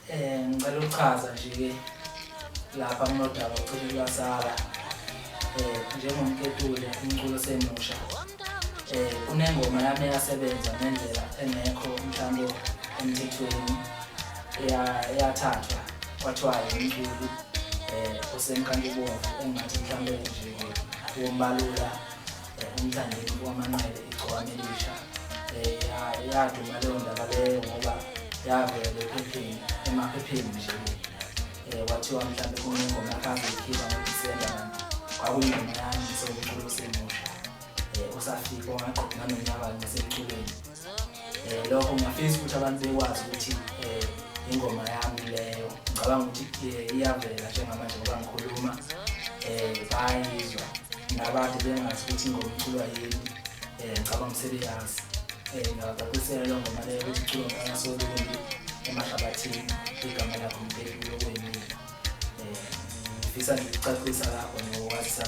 Ngicela ukuchaza nje-ke lapha kunodaba ocishe lwasala njengomketule umculo semusha kunengoma yami eyasebenza ngendlela engekho mhlawumbe emthethweni eyathathwa kwathiwa umculi osemkantibomvu engathi mhlawumbe nje wombalula umthandeni wamanqele igcokama elisha yaduma leyo ndaba leyo ngoba yavela emaphepheni nje kwathiwa mhlawumbe kunengoma yakhe ikhipha ngoDisemba kwakuyingoma yami somculo semusha usafika waqoqa nonyaka ngisemculweni lokho ngiyafisa ukuthi abantu bekwazi ukuthi ingoma yami leyo ngicabanga ukuthi iyavela njengamanje ngoba ngikhuluma bayizwa nabade bengazi ukuthi ingoma iculwa yini ngicabanga sebeyazi ngiyabaqisela lo ngoma leyo ukuthi iculwa ngaSolungi eMahlabathini igama lakho uMpethu lokuyini ngifisa nje ukucacisa lapho nokwazisa